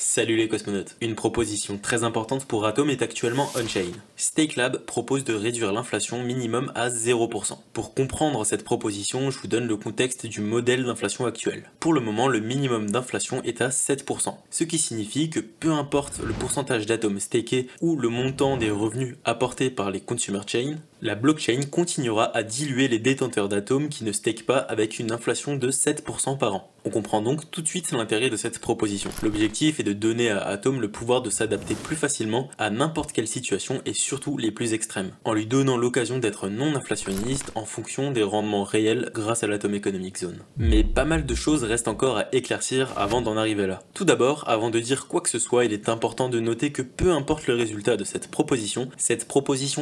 Salut les cosmonautes. Une proposition très importante pour Atom est actuellement on-chain. Stakelab propose de réduire l'inflation minimum à 0%. Pour comprendre cette proposition, je vous donne le contexte du modèle d'inflation actuel. Pour le moment, le minimum d'inflation est à 7%, ce qui signifie que peu importe le pourcentage d'atomes stakés ou le montant des revenus apportés par les consumer chains, la blockchain continuera à diluer les détenteurs d'atomes qui ne stakent pas avec une inflation de 7% par an. On comprend donc tout de suite l'intérêt de cette proposition. L'objectif est de donner à Atom le pouvoir de s'adapter plus facilement à n'importe quelle situation et surtout les plus extrêmes, en lui donnant l'occasion d'être non inflationniste en fonction des rendements réels grâce à l'Atom Economic Zone. Mais pas mal de choses restent encore à éclaircir avant d'en arriver là. Tout d'abord, avant de dire quoi que ce soit, il est important de noter que peu importe le résultat de cette proposition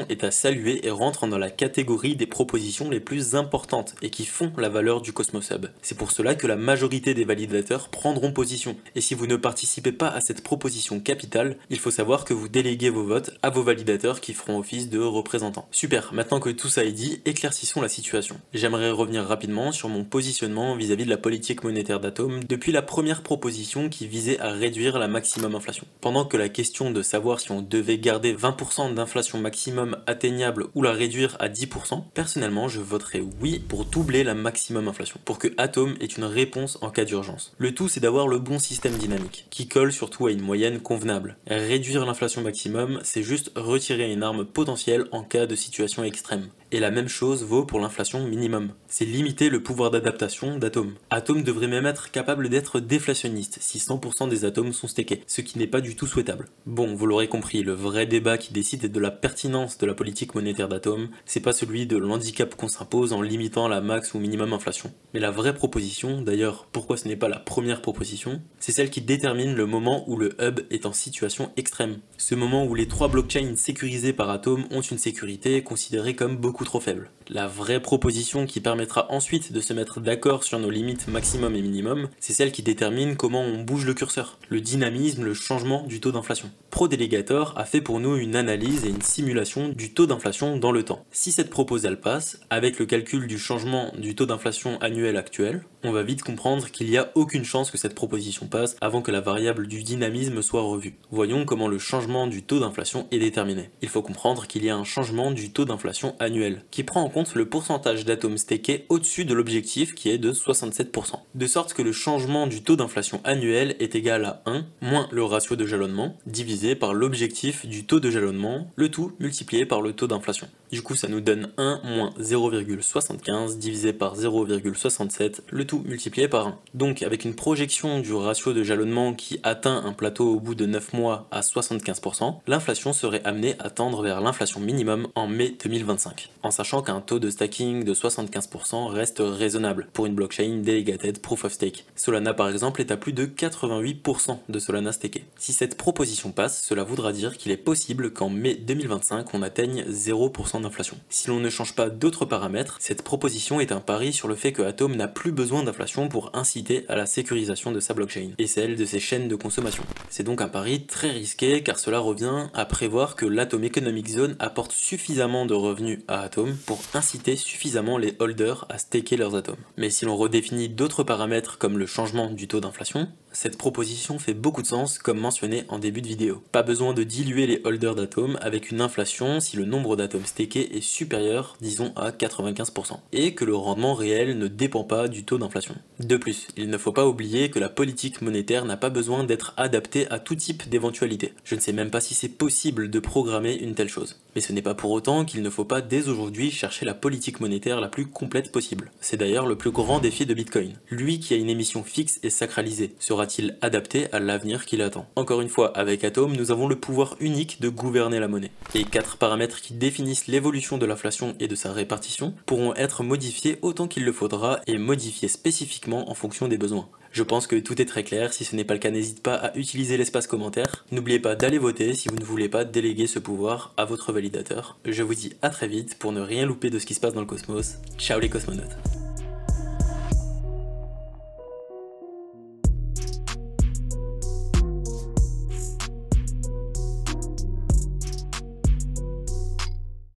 est à saluer et rentre dans la catégorie des propositions les plus importantes et qui font la valeur du Cosmos Hub. C'est pour cela que la majorité des validateurs prendront position. Et si vous ne participez pas à cette proposition capitale, il faut savoir que vous déléguez vos votes à vos validateurs qui feront office de représentants. Super, maintenant que tout ça est dit, éclaircissons la situation. J'aimerais revenir rapidement sur mon positionnement vis-à-vis de la politique monétaire d'Atom depuis la première proposition qui visait à réduire la maximum inflation. Pendant que la question de savoir si on devait garder 20% d'inflation maximum atteignable ou la réduire à 10%, personnellement je voterais oui pour doubler la maximum inflation, pour que Atom ait une réponse en cas d'urgence. Le tout c'est d'avoir le bon système dynamique, qui colle surtout à une moyenne convenable. Réduire l'inflation maximum, c'est juste retirer une arme potentielle en cas de situation extrême. Et la même chose vaut pour l'inflation minimum. C'est limiter le pouvoir d'adaptation d'Atom. Atom devrait même être capable d'être déflationniste si 100% des atomes sont stakés, ce qui n'est pas du tout souhaitable. Bon, vous l'aurez compris, le vrai débat qui décide de la pertinence de la politique monétaire d'Atom, c'est pas celui de l'handicap qu'on s'impose en limitant la max ou minimum inflation. Mais la vraie proposition, d'ailleurs pourquoi ce n'est pas la première proposition, c'est celle qui détermine le moment où le hub est en situation extrême. Ce moment où les 3 blockchains sécurisées par Atom ont une sécurité considérée comme beaucoup trop faible. La vraie proposition qui permettra ensuite de se mettre d'accord sur nos limites maximum et minimum, c'est celle qui détermine comment on bouge le curseur, le dynamisme, le changement du taux d'inflation. ProDelegator a fait pour nous une analyse et une simulation du taux d'inflation dans le temps. Si cette proposale passe, avec le calcul du changement du taux d'inflation annuel actuel, on va vite comprendre qu'il n'y a aucune chance que cette proposition passe avant que la variable du dynamisme soit revue. Voyons comment le changement du taux d'inflation est déterminé. Il faut comprendre qu'il y a un changement du taux d'inflation annuel, qui prend en compte le pourcentage d'atomes stakés au-dessus de l'objectif qui est de 67%. De sorte que le changement du taux d'inflation annuel est égal à 1 moins le ratio de jalonnement, divisé par l'objectif du taux de jalonnement, le tout multiplié par le taux d'inflation. Du coup ça nous donne 1 moins 0,75 divisé par 0,67, le tout multiplié par 1. Donc avec une projection du ratio de jalonnement qui atteint un plateau au bout de 9 mois à 75%, l'inflation serait amenée à tendre vers l'inflation minimum en mai 2025. En sachant qu'un taux de stacking de 75% reste raisonnable pour une blockchain delegated proof of stake. Solana par exemple est à plus de 88% de Solana staké. Si cette proposition passe, cela voudra dire qu'il est possible qu'en mai 2025 on atteigne 0% d'inflation. Si l'on ne change pas d'autres paramètres, cette proposition est un pari sur le fait que Atom n'a plus besoin d'inflation pour inciter à la sécurisation de sa blockchain et celle de ses chaînes de consommation. C'est donc un pari très risqué car cela revient à prévoir que l'Atom Economic Zone apporte suffisamment de revenus à Atom pour inciter suffisamment les holders à staker leurs atomes. Mais si l'on redéfinit d'autres paramètres comme le changement du taux d'inflation, cette proposition fait beaucoup de sens comme mentionné en début de vidéo. Pas besoin de diluer les holders d'atomes avec une inflation si le nombre d'atomes stakés est supérieur, disons à 95%, et que le rendement réel ne dépend pas du taux d'inflation. De plus, il ne faut pas oublier que la politique monétaire n'a pas besoin d'être adaptée à tout type d'éventualité. Je ne sais même pas si c'est possible de programmer une telle chose. Mais ce n'est pas pour autant qu'il ne faut pas dès aujourd'hui chercher la politique monétaire la plus complète possible. C'est d'ailleurs le plus grand défi de Bitcoin. Lui qui a une émission fixe et sacralisée, sera-t-il adapté à l'avenir qui l'attend? Encore une fois, avec Atom, nous avons le pouvoir unique de gouverner la monnaie. Les 4 paramètres qui définissent l'évolution de l'inflation et de sa répartition pourront être modifiés autant qu'il le faudra et modifiés spécifiquement en fonction des besoins. Je pense que tout est très clair, si ce n'est pas le cas n'hésite pas à utiliser l'espace commentaire. N'oubliez pas d'aller voter si vous ne voulez pas déléguer ce pouvoir à votre validateur. Je vous dis à très vite pour ne rien louper de ce qui se passe dans le cosmos. Ciao les cosmonautes.